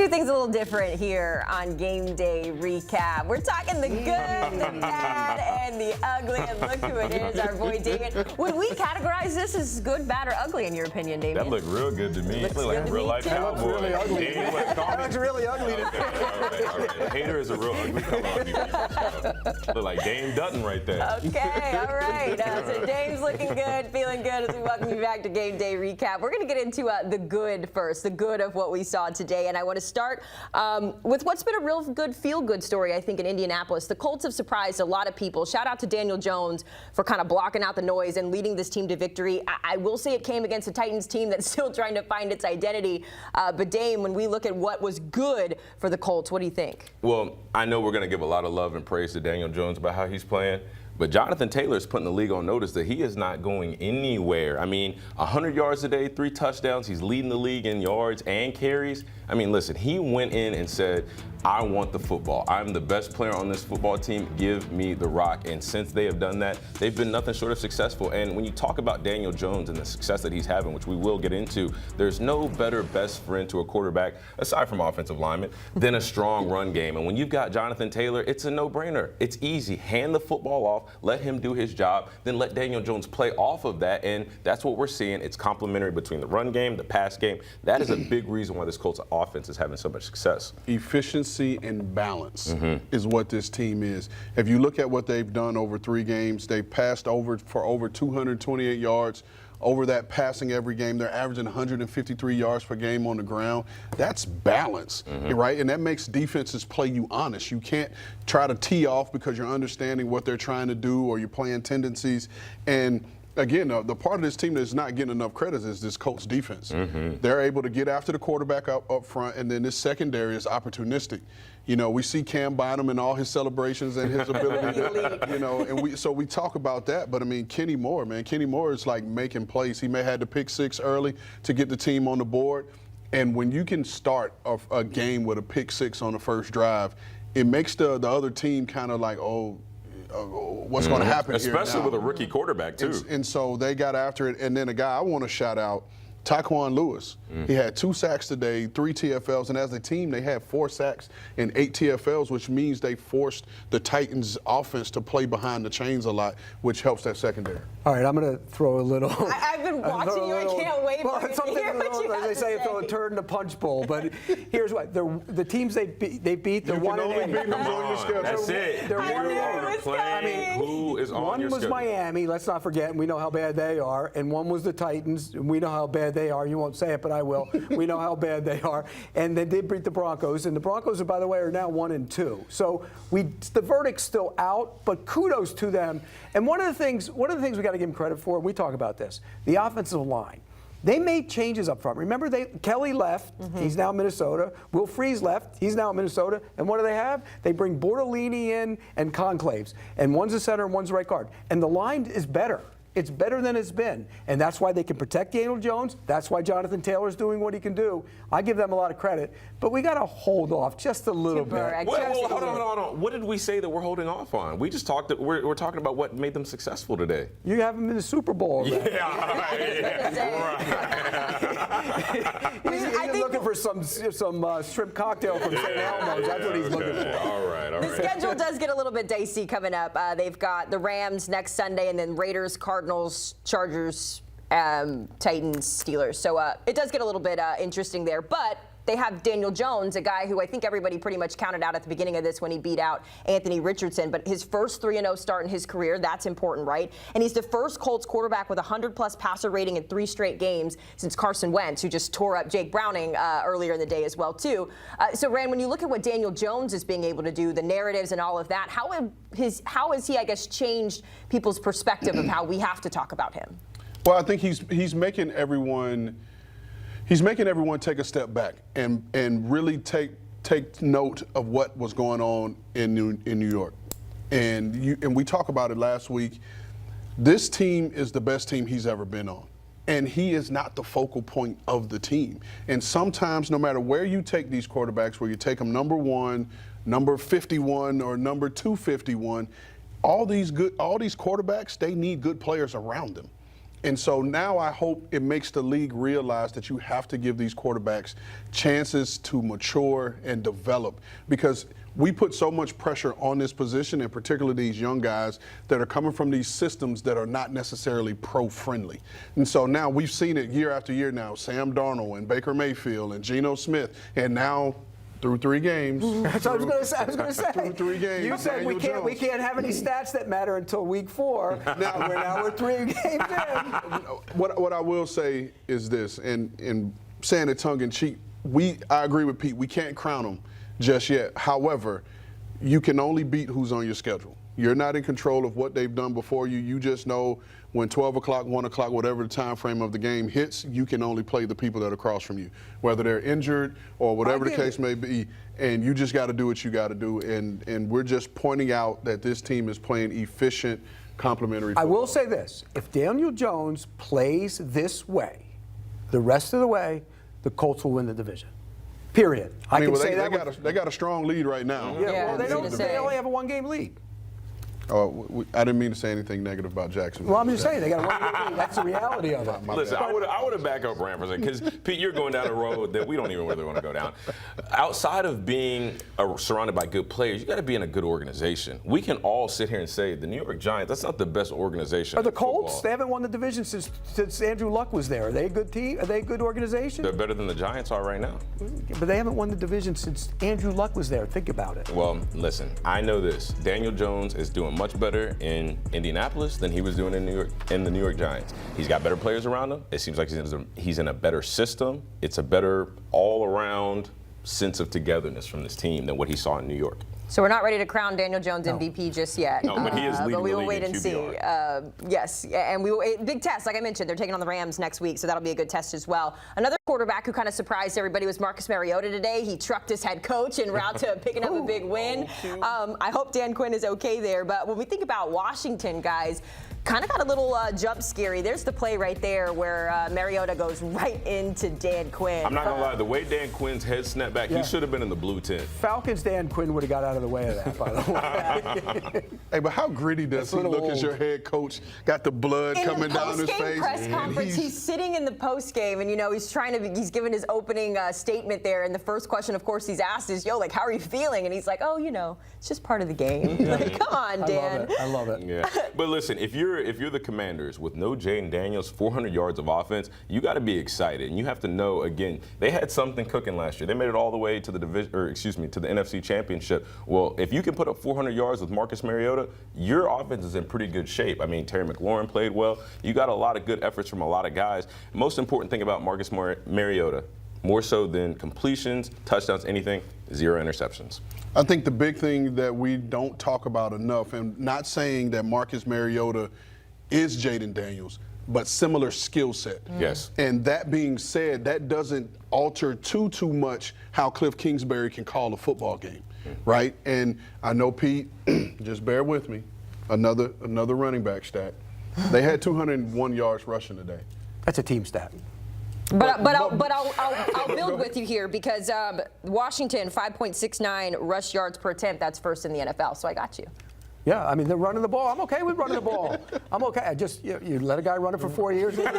do things a little different here on Game Day Recap. We're talking the good, the bad, and the ugly. And look who it is, our boy Damien. Would we categorize this as good, bad, or ugly in your opinion, Damien? That looked real good to me. Looks Look like good a to real me, life too. cowboy. That looks really ugly. Damien, what, That looks really ugly. Okay, all right. Hater is a real ugly color. Look like Dame Dutton right there. Okay, all right. So Dame's looking good, feeling good as we welcome you back to Game Day Recap. We're going to get into the good first, the good of what we saw today. And I want to start with what's been a real good feel-good story, I think, in Indianapolis. The Colts have surprised a lot of people. Shout out to Daniel Jones for kind of blocking out the noise and leading this team to victory. I will say it came against a Titans team that's still trying to find its identity. But Dame, when we look at what was good for the Colts, what do you think? Well, I know we're going to give a lot of love and praise to Daniel Jones about how he's playing. But Jonathan Taylor is putting the league on notice that he is not going anywhere. I mean, 100 yards a day, 3 touchdowns. He's leading the league in yards and carries. I mean, listen, he went in and said, I want the football. I'm the best player on this football team. Give me the rock. And since they have done that, they've been nothing short of successful. And when you talk about Daniel Jones and the success that he's having, which we will get into, there's no better best friend to a quarterback, aside from offensive linemen, than a strong run game. And when you've got Jonathan Taylor, it's a no-brainer. It's easy. Hand the football off, let him do his job, then let Daniel Jones play off of that. And that's what we're seeing. It's complementary between the run game, the pass game. That is a big reason why this Colts offense is having so much success. Efficiency and balance is what this team is. If you look at what they've done over 3 games, they passed over for over 228 yards. Over that passing every game, they're averaging 153 yards per game on the ground. That's balance, right? And that makes defenses play you honest. You can't try to tee off because you're understanding what they're trying to do or you're playing tendencies. And again, the part of this team that's not getting enough credit is this Colts defense. They're able to get after the quarterback up front, and then this secondary is opportunistic. You know, we see Cam Bynum and all his celebrations and his ability, you know, and we talk about that. But, I mean, Kenny Moore, man, Kenny Moore is like making plays. He may have had to pick 6 early to get the team on the board. And when you can start a game with a pick 6 on the first drive, it makes the other team kind of like, what's going to happen here Especially now? with a rookie quarterback, too. And so they got after it. And then a guy I want to shout out, Tyquan Lewis. He had 2 sacks today, 3 TFLs, and as a team, they had 4 sacks and 8 TFLs, which means they forced the Titans' offense to play behind the chains a lot, which helps that secondary. All right, I'm going to throw a little. I've been watching you. I can't wait for you to hear what you have They say to throw a turd in a punch bowl, but here's what: the teams they beat, they're 1-8. That's it. They're I knew it was coming. Who is on One your was schedule? Miami, let's not forget, and we know how bad they are. And one was the Titans, and we know how bad they are. You won't say it, but I will. We know how bad they are. And they did beat the Broncos, and the Broncos, by the way, are now 1-2. So the verdict's still out, but kudos to them. And one of the things we got to give them credit for, and we talk about this, the offensive line. They made changes up front. Remember, Kelly left. He's now in Minnesota. Will Freeze left. He's now in Minnesota. And what do they have? They bring Bortolini in and Conclaves. And one's a center and one's a right guard. And the line is better. It's better than it's been. And that's why they can protect Daniel Jones. That's why Jonathan Taylor's doing what he can do. I give them a lot of credit. But we got to hold off just a little bit. Well, hold on. What did we say that we're holding off on? We just talked. We're talking about what made them successful today. You have them in the Super Bowl. Right. He's looking for some shrimp cocktail from St. Elmo's. That's what he's looking for. All right. The schedule does get a little bit dicey coming up. They've got the Rams next Sunday, and then Raiders, Cardinals, Chargers, Titans, Steelers. So it does get a little bit interesting there. But they have Daniel Jones, a guy who I think everybody pretty much counted out at the beginning of this when he beat out Anthony Richardson. But his first 3-0 start in his career, that's important, right? And he's the first Colts quarterback with a 100-plus passer rating in 3 straight games since Carson Wentz, who just tore up Jake Browning earlier in the day as well, too. So, Rand, when you look at what Daniel Jones is being able to do, the narratives and all of that, how has he, I guess, changed people's perspective of how we have to talk about him? Well, I think he's making everyone take a step back and really take note of what was going on in New York. And we talked about it last week. This team is the best team he's ever been on. And he is not the focal point of the team. And sometimes, no matter where you take these quarterbacks, where you take them number 1, number 51, or number 251, all these quarterbacks, they need good players around them. And so now I hope it makes the league realize that you have to give these quarterbacks chances to mature and develop, because we put so much pressure on this position, and particularly these young guys that are coming from these systems that are not necessarily pro-friendly. And so now we've seen it year after year now, Sam Darnold and Baker Mayfield and Geno Smith, and now through 3 games. That's what I was going to say. Through 3 games. You said we can't have any stats that matter until week 4. Now we're 3 games in. What I will say is this, and saying it tongue in cheek, I agree with Pete. We can't crown them just yet. However, you can only beat who's on your schedule. You're not in control of what they've done before you. You just know when 12 o'clock, 1 o'clock, whatever the time frame of the game hits, you can only play the people that are across from you, whether they're injured or whatever the case may be. And you just got to do what you got to do. And we're just pointing out that this team is playing efficient, complementary football. I will say this. If Daniel Jones plays this way, the rest of the way, the Colts will win the division. Period. I mean, they got a strong lead right now. Yeah, well, they only have a 1-game lead. Oh, I didn't mean to say anything negative about Jacksonville. Well, I'm just saying they got a 1-game lead. That's the reality of it. Listen, I would have backed up Ram for a second, because Pete, you're going down a road that we don't even really want to go down. Outside of being surrounded by good players, you got to be in a good organization. We can all sit here and say the New York Giants, that's not the best organization. Are the Colts? They haven't won the division since Andrew Luck was there. Are they a good team? Are they a good organization? They're better than the Giants are right now. But they haven't won the division since Andrew Luck was there. Think about it. Well, listen, I know this. Daniel Jones is doing much better in Indianapolis than he was doing in the New York Giants. He's got better players around him. It seems like he's in a better system. It's a better all-around sense of togetherness from this team than what he saw in New York. So we're not ready to crown Daniel Jones MVP just yet. No, but he is leading but we the will league wait in and see. QBR. Yes, and we will. Big test, like I mentioned, they're taking on the Rams next week, so that'll be a good test as well. Another quarterback who kind of surprised everybody was Marcus Mariota today. He trucked his head coach en route to picking up a big win. I hope Dan Quinn is okay there. But when we think about Washington, guys, kind of got a little jump scary. There's the play right there where Mariota goes right into Dan Quinn. I'm not going to lie. The way Dan Quinn's head snapped back, he should have been in the blue tent. Falcons Dan Quinn would have got out of the way of that, by the way. Hey, but how gritty does he look as your head coach? Got the blood coming down his face. In the post-game press conference, he's sitting in the post-game, and, he's giving his opening statement there, and the first question, of course, he's asked is, how are you feeling? And he's like, it's just part of the game. Like, come on, Dan. I love it. Yeah. But listen, if you're the Commanders with no Jayden Daniels, 400 yards of offense, you got to be excited, and you have to know, again, they had something cooking last year. They made it all the way to the to the NFC Championship. Well, if you can put up 400 yards with Marcus Mariota, your offense is in pretty good shape. I mean, Terry McLaurin played well. You got a lot of good efforts from a lot of guys. Most important thing about Marcus Mariota, more so than completions, touchdowns, anything, 0 interceptions. I think the big thing that we don't talk about enough, and not saying that Marcus Mariota is Jayden Daniels, but similar skill set. Yes. And that being said, that doesn't alter too much how Cliff Kingsbury can call a football game, right? And I know, Pete, just bear with me, another running back stat. They had 201 yards rushing today. That's a team stat. But I'll build with you here because Washington 5.69 rush yards per attempt. That's first in the NFL. So I got you. Yeah, I mean, they're running the ball. I'm okay with running the ball. I'm okay. I just you let a guy run it for 4 years. Why?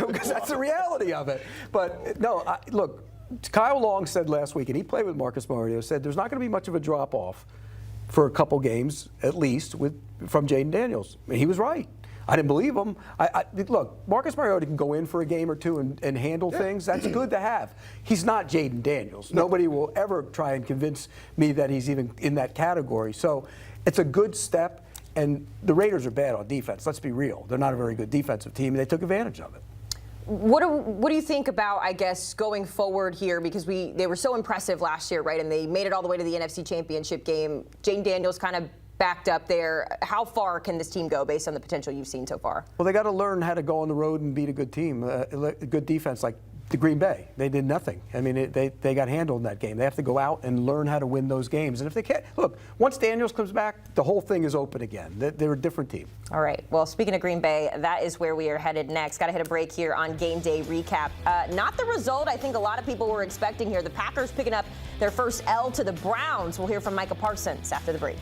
Because that's the reality of it. But no, look, Kyle Long said last week, and he played with Marcus Mariota, said there's not going to be much of a drop off for a couple games at least from Jayden Daniels. And he was right. I didn't believe him. Look, Marcus Mariota can go in for a game or two and handle things. That's good to have. He's not Jayden Daniels. Nobody will ever try and convince me that he's even in that category. So it's a good step. And the Raiders are bad on defense. Let's be real. They're not a very good defensive team, and they took advantage of it. What do you think about, I guess, going forward here? Because they were so impressive last year, right? And they made it all the way to the NFC Championship game. Jayden Daniels kind of backed up there. How far can this team go based on the potential you've seen so far? Well, they got to learn how to go on the road and beat a good team, a good defense like the Green Bay. They did nothing. I mean, they got handled in that game. They have to go out and learn how to win those games. And if they can't, look, once Daniels comes back, the whole thing is open again. They're a different team. All right. Well, speaking of Green Bay, that is where we are headed next. Got to hit a break here on Game Day Recap. Not the result I think a lot of people were expecting here. The Packers picking up their first L to the Browns. We'll hear from Micah Parsons after the break.